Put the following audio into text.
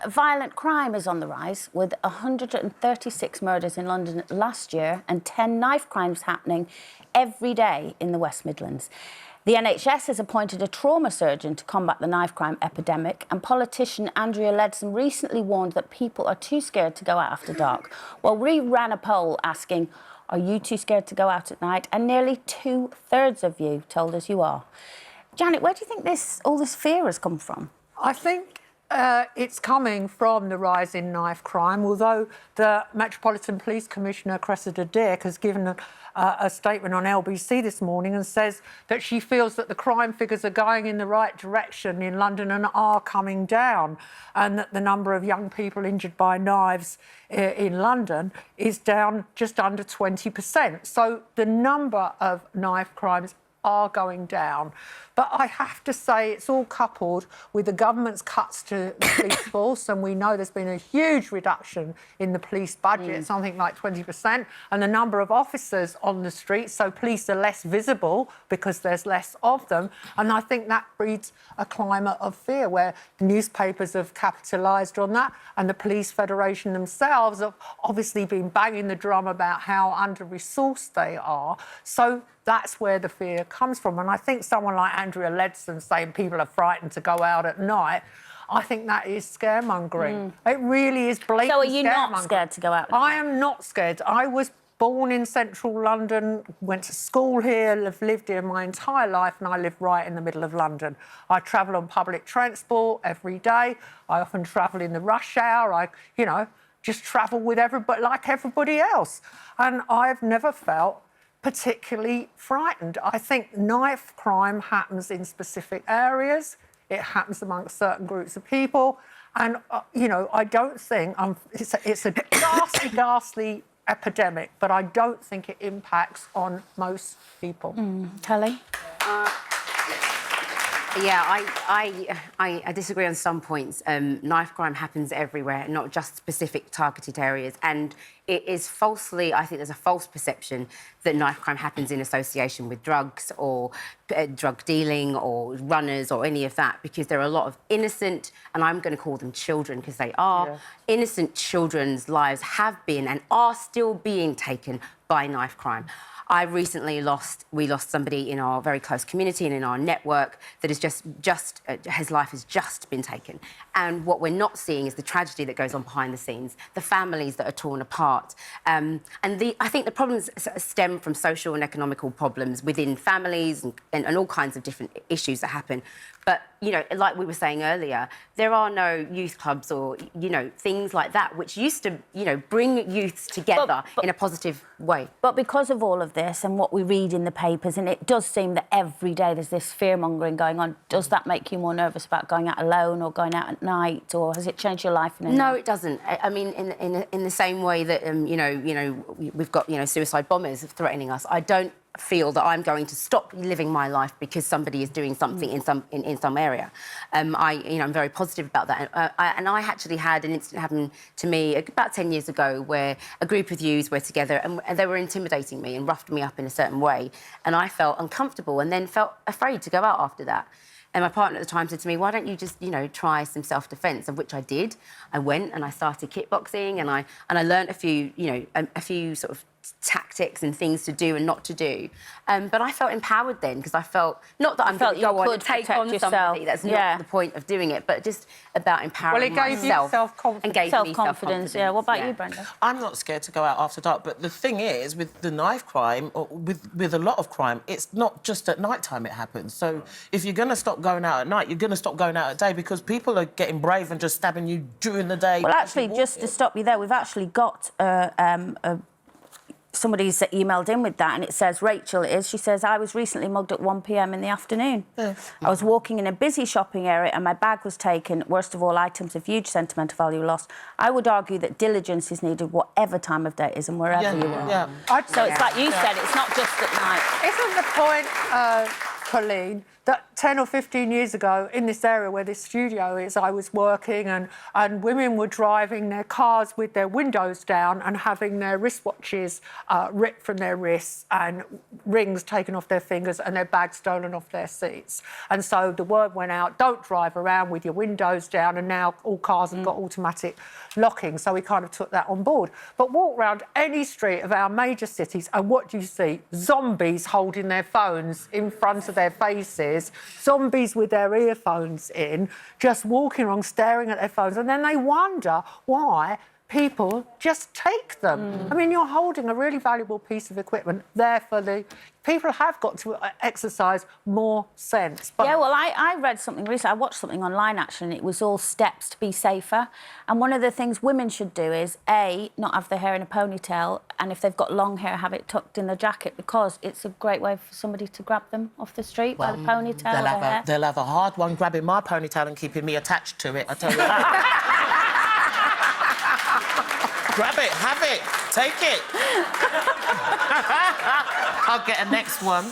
Violent crime is on the rise, with 136 murders in London last year and 10 knife crimes happening every day in the West Midlands. The NHS has appointed a trauma surgeon to combat the knife crime epidemic, and politician Andrea Leadsom recently warned that people are too scared to go out after dark. Well, we ran a poll asking, are you too scared to go out at night? And nearly 2/3 of you told us you are. Janet, where do you think all this fear has come from? I think it's coming from the rise in knife crime, although the Metropolitan Police Commissioner, Cressida Dick, has given a statement on LBC this morning and says that she feels that the crime figures are going in the right direction in London and are coming down, and that the number of young people injured by knives in London is down just under 20%. So the number of knife crimes are going down. But I have to say it's all coupled with the government's cuts to the police force, and we know there's been a huge reduction in the police budget, something like 20%, and the number of officers on the streets, so police are less visible because there's less of them, and I think that breeds a climate of fear where newspapers have capitalised on that, and the Police Federation themselves have obviously been banging the drum about how under-resourced they are. So that's where the fear comes from. And I think someone like Andrea Leadsom saying people are frightened to go out at night, I think that is scaremongering. It really is blatant. So are you not scared to go out? I am not scared. I was born in central London, went to school here, have lived here my entire life, and I live right in the middle of London. I travel on public transport every day. I often travel in the rush hour. I, just travel with everybody like everybody else. And I've never felt particularly frightened. I think knife crime happens in specific areas. It happens amongst certain groups of people. And, I don't think... it's a ghastly epidemic, but I don't think it impacts on most people. Kelly? Yeah, I disagree on some points. Knife crime happens everywhere, not just specific targeted areas. And it is I think there's a false perception that knife crime happens in association with drugs or drug dealing or runners or any of that, because there are a lot of innocent, and I'm going to call them children because they are, innocent children's lives have been and are still being taken by knife crime. We lost somebody in our very close community and in our network that is his life has just been taken. And what we're not seeing is the tragedy that goes on behind the scenes, the families that are torn apart. I think the problems stem from social and economical problems within families and all kinds of different issues that happen. But, like we were saying earlier, there are no youth clubs or, things like that, which used to, bring youths together in a positive way. But because of all of this and what we read in the papers, and it does seem that every day there's this fear-mongering going on, does that make you more nervous about going out alone or going out at night, or has it changed your life in any way? No, it doesn't. I mean, in the same way that, we've got, suicide bombers threatening us, I don't feel that I'm going to stop living my life because somebody is doing something in some area. I'm very positive about that. And I actually had an incident happen to me about 10 years ago where a group of youths were together and they were intimidating me and roughed me up in a certain way. And I felt uncomfortable and then felt afraid to go out after that. And my partner at the time said to me, why don't you just, try some self-defence, of which I did. I went and I started kickboxing and I learnt a few sort of tactics and things to do and not to do. But I felt empowered then because I felt, not that I'm going to go on and take on somebody, that's not the point of doing it, but just about empowering myself. Well, it gave you self-confidence. And gave me self-confidence, yeah. What about you, Brenda? I'm not scared to go out after dark, but the thing is, with the knife crime, or with a lot of crime, it's not just at night time it happens. So if you're going to stop going out at night, you're going to stop going out at day because people are getting brave and just stabbing you during the day. Well, actually, just to stop you there, we've actually got somebody's emailed in with that, and it says, Rachel she says, I was recently mugged at 1 p.m. in the afternoon. I was walking in a busy shopping area and my bag was taken. Worst of all, items of huge sentimental value lost. I would argue that diligence is needed whatever time of day it is and wherever you are. So it's like you said, it's not just at night. Isn't the point, Colleen, that 10 or 15 years ago, in this area where this studio is, I was working and women were driving their cars with their windows down and having their wristwatches ripped from their wrists and rings taken off their fingers and their bags stolen off their seats. And so the word went out, don't drive around with your windows down, and now all cars have got automatic locking, so we kind of took that on board. But walk around any street of our major cities and what do you see? Zombies holding their phones in front of their faces, zombies with their earphones in, just walking along staring at their phones, and then they wonder why people just take them. I mean, you're holding a really valuable piece of equipment there for the... People have got to exercise more sense. But yeah, well, I read something recently. I watched something online, actually, and it was all steps to be safer. And one of the things women should do is, A, not have their hair in a ponytail, and if they've got long hair, have it tucked in their jacket, because it's a great way for somebody to grab them off the street by the ponytail or their hair. They'll have a hard one grabbing my ponytail and keeping me attached to it, I tell you that. Grab it, have it, take it. I'll get a next one.